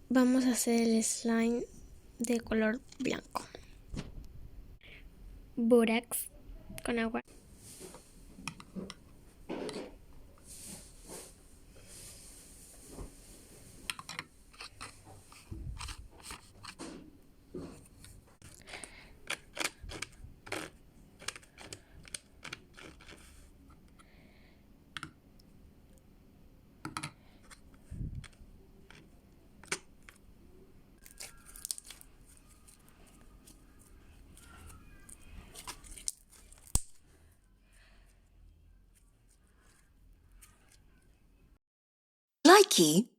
Vamos a hacer el slime de color blanco. Bórax con agua. Likey